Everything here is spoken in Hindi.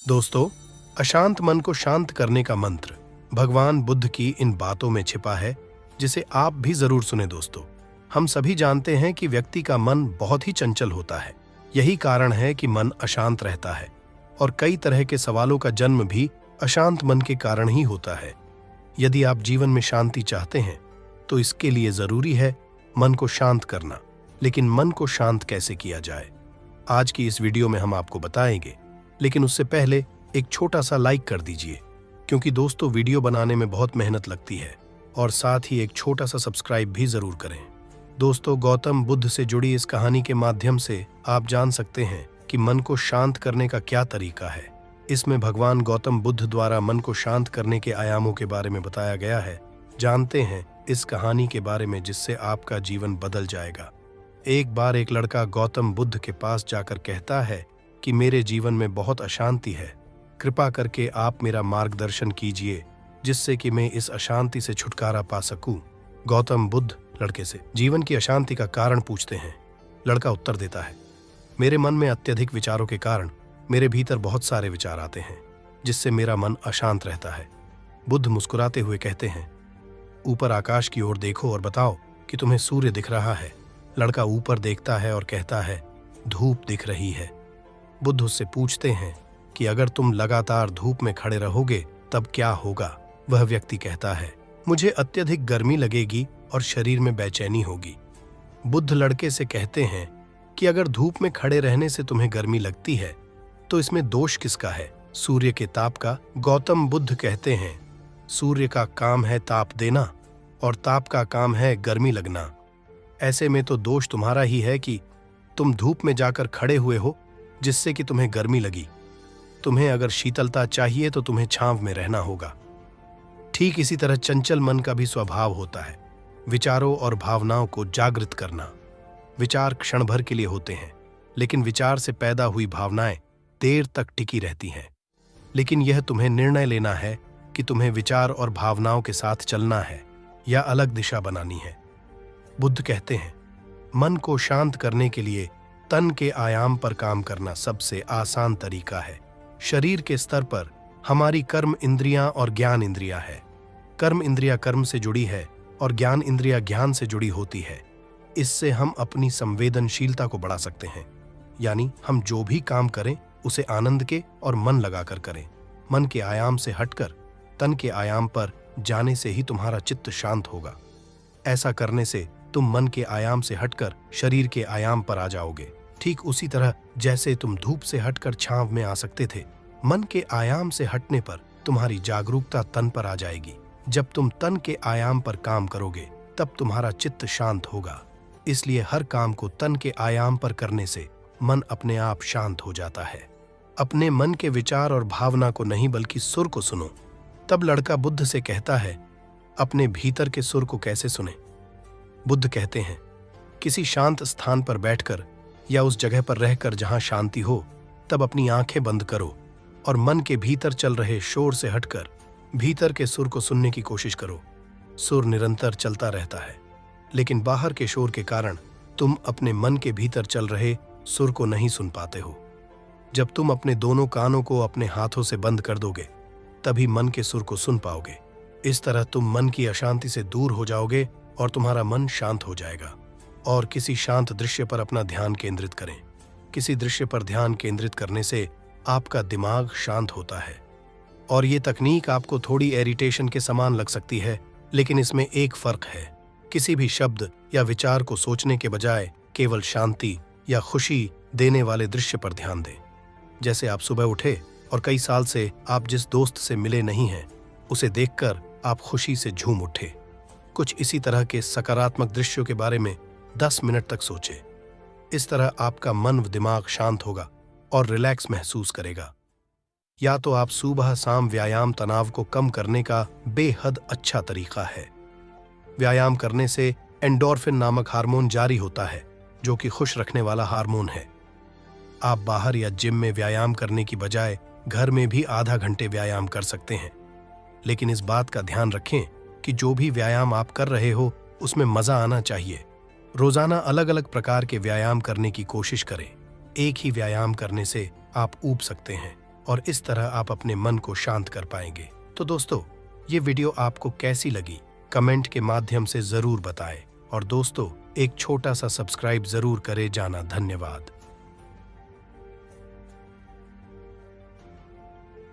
दोस्तों, अशांत मन को शांत करने का मंत्र भगवान बुद्ध की इन बातों में छिपा है, जिसे आप भी जरूर सुने। दोस्तों, हम सभी जानते हैं कि व्यक्ति का मन बहुत ही चंचल होता है। यही कारण है कि मन अशांत रहता है और कई तरह के सवालों का जन्म भी अशांत मन के कारण ही होता है। यदि आप जीवन में शांति चाहते हैं तो इसके लिए जरूरी है मन को शांत करना। लेकिन मन को शांत कैसे किया जाए, आज की इस वीडियो में हम आपको बताएंगे। लेकिन उससे पहले एक छोटा सा लाइक कर दीजिए, क्योंकि दोस्तों वीडियो बनाने में बहुत मेहनत लगती है, और साथ ही एक छोटा सा सब्सक्राइब भी जरूर करें। दोस्तों, गौतम बुद्ध से जुड़ी इस कहानी के माध्यम से आप जान सकते हैं कि मन को शांत करने का क्या तरीका है। इसमें भगवान गौतम बुद्ध द्वारा मन को शांत करने के आयामों के बारे में बताया गया है। जानते हैं इस कहानी के बारे में, जिससे आपका जीवन बदल जाएगा। एक बार एक लड़का गौतम बुद्ध के पास जाकर कहता है कि मेरे जीवन में बहुत अशांति है, कृपा करके आप मेरा मार्गदर्शन कीजिए, जिससे कि मैं इस अशांति से छुटकारा पा सकूं। गौतम बुद्ध लड़के से जीवन की अशांति का कारण पूछते हैं। लड़का उत्तर देता है, मेरे मन में अत्यधिक विचारों के कारण मेरे भीतर बहुत सारे विचार आते हैं, जिससे मेरा मन अशांत रहता है। बुद्ध मुस्कुराते हुए कहते हैं, ऊपर आकाश की ओर देखो और बताओ कि तुम्हें सूर्य दिख रहा है। लड़का ऊपर देखता है और कहता है, धूप दिख रही है। बुद्ध उससे पूछते हैं कि अगर तुम लगातार धूप में खड़े रहोगे तब क्या होगा। वह व्यक्ति कहता है, मुझे अत्यधिक गर्मी लगेगी और शरीर में बेचैनी होगी। बुद्ध लड़के से कहते हैं कि अगर धूप में खड़े रहने से तुम्हें गर्मी लगती है तो इसमें दोष किसका है, सूर्य के ताप का। गौतम बुद्ध कहते हैं, सूर्य का काम है ताप देना और ताप का काम है गर्मी लगना। ऐसे में तो दोष तुम्हारा ही है कि तुम धूप में जाकर खड़े हुए हो, जिससे कि तुम्हें गर्मी लगी। तुम्हें अगर शीतलता चाहिए तो तुम्हें छांव में रहना होगा। ठीक इसी तरह चंचल मन का भी स्वभाव होता है, विचारों और भावनाओं को जागृत करना। विचार क्षण भर के लिए होते हैं, लेकिन विचार से पैदा हुई भावनाएं देर तक टिकी रहती हैं। लेकिन यह तुम्हें निर्णय लेना है कि तुम्हें विचार और भावनाओं के साथ चलना है या अलग दिशा बनानी है। बुद्ध कहते हैं, मन को शांत करने के लिए तन के आयाम पर काम करना सबसे आसान तरीका है। शरीर के स्तर पर हमारी कर्म इंद्रियां और ज्ञान इंद्रियां है। कर्म इंद्रियां कर्म से जुड़ी है और ज्ञान इंद्रियां ज्ञान से जुड़ी होती है। इससे हम अपनी संवेदनशीलता को बढ़ा सकते हैं, यानी हम जो भी काम करें उसे आनंद के और मन लगाकर करें। मन के आयाम से हटकर तन के आयाम पर जाने से ही तुम्हारा चित्त शांत होगा। ऐसा करने से तुम मन के आयाम से हटकर शरीर के आयाम पर आ जाओगे। ठीक उसी तरह जैसे तुम धूप से हटकर छांव में आ सकते थे, मन के आयाम से हटने पर तुम्हारी जागरूकता तन पर आ जाएगी। जब तुम तन के आयाम पर काम करोगे तब तुम्हारा चित्त शांत होगा। इसलिए हर काम को तन के आयाम पर करने से मन अपने आप शांत हो जाता है। अपने मन के विचार और भावना को नहीं बल्कि सुर को सुनो। तब लड़का बुद्ध से कहता है, अपने भीतर के सुर को कैसे सुने। बुद्ध कहते हैं, किसी शांत स्थान पर बैठकर या उस जगह पर रहकर जहां शांति हो, तब अपनी आंखें बंद करो और मन के भीतर चल रहे शोर से हटकर भीतर के सुर को सुनने की कोशिश करो। सुर निरंतर चलता रहता है, लेकिन बाहर के शोर के कारण तुम अपने मन के भीतर चल रहे सुर को नहीं सुन पाते हो। जब तुम अपने दोनों कानों को अपने हाथों से बंद कर दोगे, तभी मन के सुर को सुन पाओगे। इस तरह तुम मन की अशांति से दूर हो जाओगे और तुम्हारा मन शांत हो जाएगा। और किसी शांत दृश्य पर अपना ध्यान केंद्रित करें। किसी दृश्य पर ध्यान केंद्रित करने से आपका दिमाग शांत होता है। और ये तकनीक आपको थोड़ी इरिटेशन के समान लग सकती है, लेकिन इसमें एक फर्क है। किसी भी शब्द या विचार को सोचने के बजाय केवल शांति या खुशी देने वाले दृश्य पर ध्यान दें। जैसे आप सुबह उठे और कई साल से आप जिस दोस्त से मिले नहीं हैं, उसे देखकर आप खुशी से झूम उठे। कुछ इसी तरह के सकारात्मक दृश्यों के बारे में 10 मिनट तक सोचें। इस तरह आपका मन व दिमाग शांत होगा और रिलैक्स महसूस करेगा। या तो आप सुबह शाम व्यायाम तनाव को कम करने का बेहद अच्छा तरीका है। व्यायाम करने से एंडोर्फिन नामक हार्मोन जारी होता है, जो कि खुश रखने वाला हार्मोन है। आप बाहर या जिम में व्यायाम करने की बजाय घर में भी आधा घंटे व्यायाम कर सकते हैं। लेकिन इस बात का ध्यान रखें कि जो भी व्यायाम आप कर रहे हो उसमें मजा आना चाहिए। रोजाना अलग अलग प्रकार के व्यायाम करने की कोशिश करें। एक ही व्यायाम करने से आप ऊब सकते हैं। और इस तरह आप अपने मन को शांत कर पाएंगे। तो दोस्तों, ये वीडियो आपको कैसी लगी कमेंट के माध्यम से जरूर बताएं और दोस्तों एक छोटा सा सब्सक्राइब जरूर करे जाना। धन्यवाद।